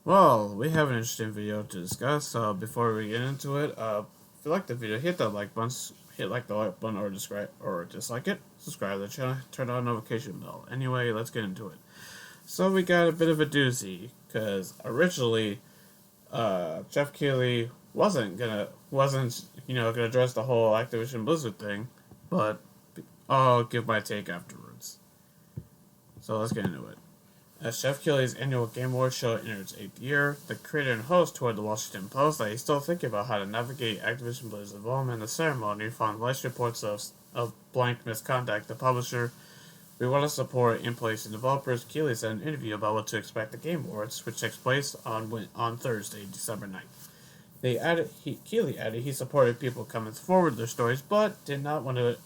Well, we have an interesting video to discuss. Before we get into it, if you like the video, hit that like button, hit like the like button, or dislike it. Subscribe to the channel, turn on notification bell. Anyway, let's get into it. So we got a bit of a doozy because originally, Jeff Keighley wasn't gonna address the whole Activision Blizzard thing, but I'll give my take afterwards. So let's get into it. As Jeff Keighley's annual Game Awards show enters its 8th year, the creator and host told the Washington Post that he's still thinking about how to navigate Activision Blizzard's involvement in the ceremony following alleged reports of blank misconduct. The publisher, "We want to support in-place developers," Keighley said in an interview about what to expect at the Game Awards, which takes place on Thursday, December 9th. Keighley added he supported people coming forward with their stories, but did not want to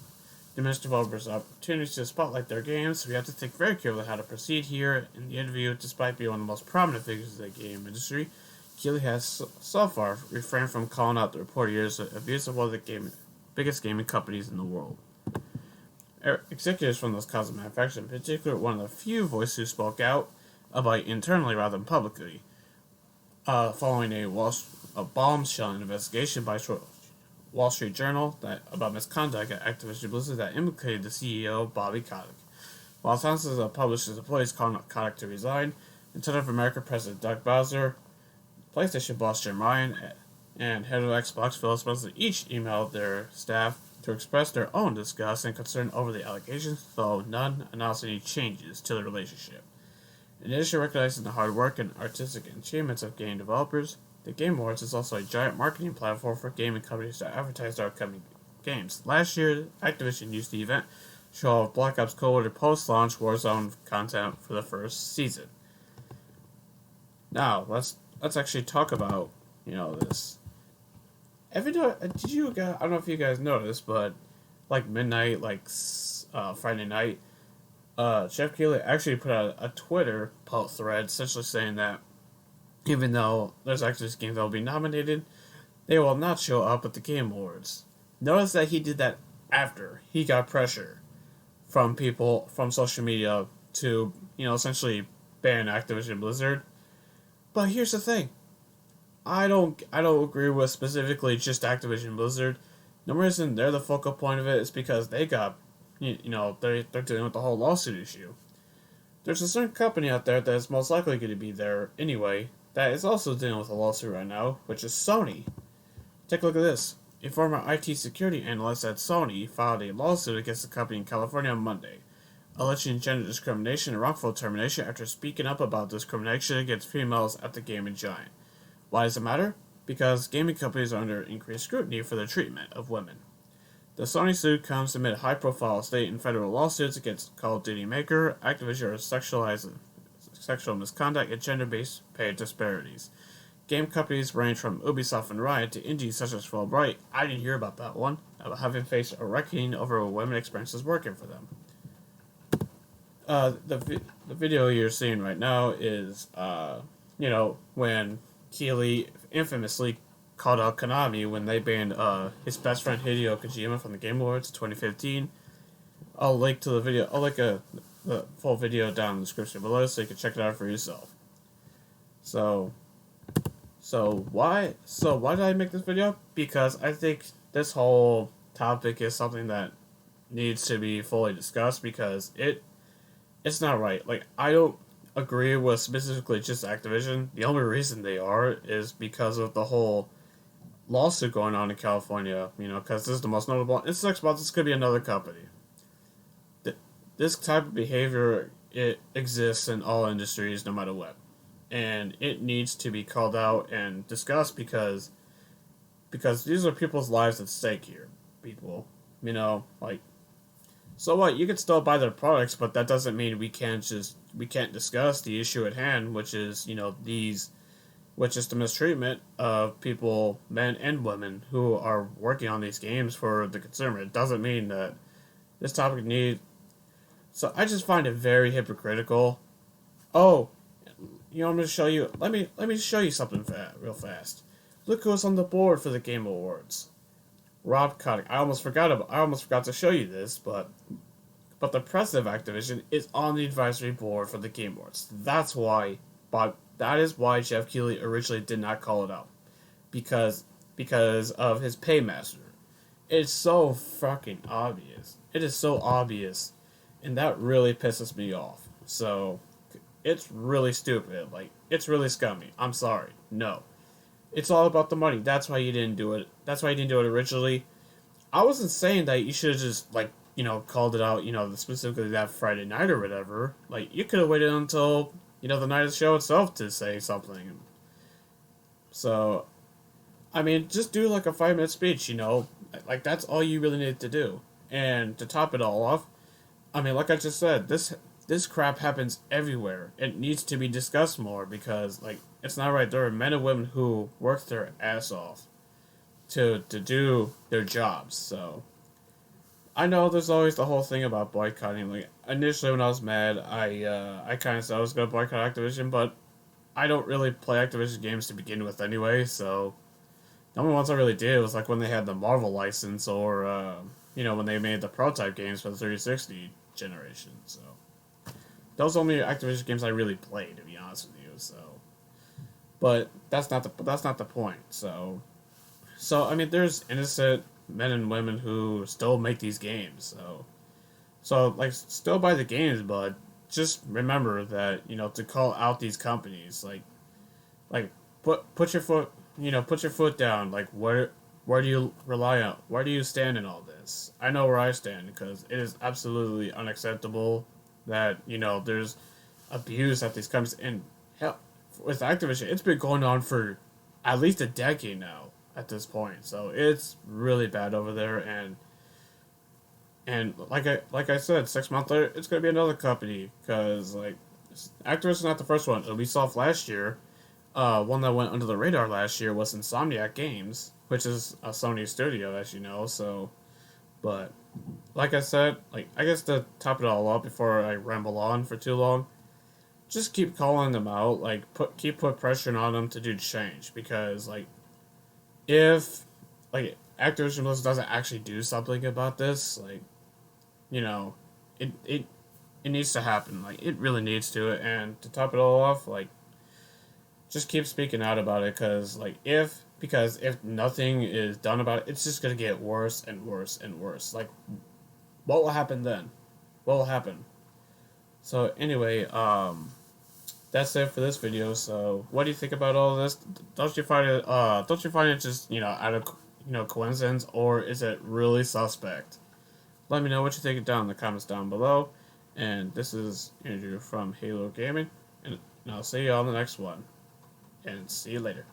diminish developers' opportunities to spotlight their games, so we have to think very carefully how to proceed here. In the interview, despite being one of the most prominent figures in the game industry, Keighley has so far refrained from calling out the reported years of abuse of one of the biggest gaming companies in the world. Executives from those console manufacturers, in particular, one of the few voices who spoke out about it internally rather than publicly, following a bombshell investigation by Wall Street Journal about misconduct at Activision Blizzard that implicated the CEO, Bobby Kotick. While thousands of publishers' employees called on Kotick to resign, Nintendo of America President Doug Bowser, PlayStation boss Jim Ryan, and head of Xbox Phil Spencer each emailed their staff to express their own disgust and concern over the allegations, though none announced any changes to the relationship. In addition to recognizing the hard work and artistic achievements of game developers, the Game Awards is also a giant marketing platform for gaming companies to advertise their upcoming games. Last year, Activision used the event to show off Black Ops Cold and post-launch Warzone content for the first season. Now, let's actually talk about this. I don't know if you guys noticed, but like midnight, Friday night, Jeff Keighley actually put out a Twitter post thread essentially saying that even though there's actually games that will be nominated, they will not show up at the Game Awards. Notice that he did that after he got pressure from people from social media to, essentially ban Activision Blizzard. But here's the thing. I don't agree with specifically just Activision Blizzard. The reason they're the focal point of it is because they got, they're dealing with the whole lawsuit issue. There's a certain company out there that is most likely going to be there anyway that is also dealing with a lawsuit right now, which is Sony. Take a look at this. A former IT security analyst at Sony filed a lawsuit against the company in California on Monday, alleging gender discrimination and wrongful termination after speaking up about discrimination against females at the gaming giant. Why does it matter? Because gaming companies are under increased scrutiny for their treatment of women. The Sony suit comes amid high-profile state and federal lawsuits against Call of Duty maker Activision for sexual misconduct and gender-based pay disparities. Game companies range from Ubisoft and Riot to indies such as Fulbright. I didn't hear about that one, about having faced a reckoning over women experiences working for them. The video you're seeing right now is, when Keighley infamously called out Konami when they banned his best friend Hideo Kojima from the Game Awards 2015. I'll link to the video. I'll link the full video down in the description below so you can check it out for yourself. So why did I make this video? Because I think this whole topic is something that needs to be fully discussed because it's not right. Like, I don't agree with specifically just Activision. The only reason they are is because of the whole lawsuit going on in California, because this is the most notable. In 6 months, this could be another company. This type of behavior, it exists in all industries, no matter what. And it needs to be called out and discussed because these are people's lives at stake here. People, so what? You can still buy their products, but that doesn't mean we can't discuss the issue at hand, which is, which is the mistreatment of people, men and women, who are working on these games for the consumer. It doesn't mean that this topic needs. So I just find it very hypocritical. Oh, I'm going to show you. Let me show you something real fast. Look who's on the board for the Game Awards. Rob Kotick. I almost forgot to show you this, but the president of Activision is on the advisory board for the Game Awards. That's why that is why Jeff Keighley originally did not call it out, because of his paymaster. It's so fucking obvious. It is so obvious, and that really pisses me off. So it's really stupid. Like, it's really scummy. I'm sorry. No. It's all about the money. That's why you didn't do it. That's why you didn't do it originally. I wasn't saying that you should have just, like, called it out, specifically that Friday night or whatever. Like, you could have waited until, the night of the show itself to say something. So, I mean, just do, like, a 5-minute speech, Like, that's all you really need to do. And to top it all off, I mean, like I just said, this crap happens everywhere. It needs to be discussed more because, like, it's not right. There are men and women who work their ass off to do their jobs. So, I know there's always the whole thing about boycotting. Like, initially when I was mad, I kind of said I was going to boycott Activision, but I don't really play Activision games to begin with anyway, so the only ones I really did was, like, when they had the Marvel license or, when they made the prototype games for the 360 generation, so those are only Activision games I really played, to be honest with you. So, but that's not the point. So I mean, there's innocent men and women who still make these games. So like, still buy the games, but just remember that to call out these companies, like put your foot down. Like, where do you rely on? Where do you stand in all this? I know where I stand because it is absolutely unacceptable that there's abuse at these companies. And hell, with Activision, it's been going on for at least a decade now at this point. So it's really bad over there. And like I said, 6 months later, it's gonna be another company because, like, Activision's not the first one. Ubisoft last year, one that went under the radar last year was Insomniac Games, which is a Sony studio, as you know. So, but like I said, like, I guess to top it all up before I ramble on for too long, just keep calling them out. Like, keep put pressure on them to do change, because, like, if, like, Activision Blizzard doesn't actually do something about this, like, it needs to happen. Like, it really needs to. And to top it all off, like, just keep speaking out about it, because if nothing is done about it, it's just gonna get worse and worse and worse. Like, what will happen then? What will happen? So anyway, that's it for this video. So what do you think about all this? Don't you find it just out of coincidence, or is it really suspect? Let me know what you think down in the comments down below. And this is Andrew from Halo Gaming, and I'll see you on the next one. And see you later.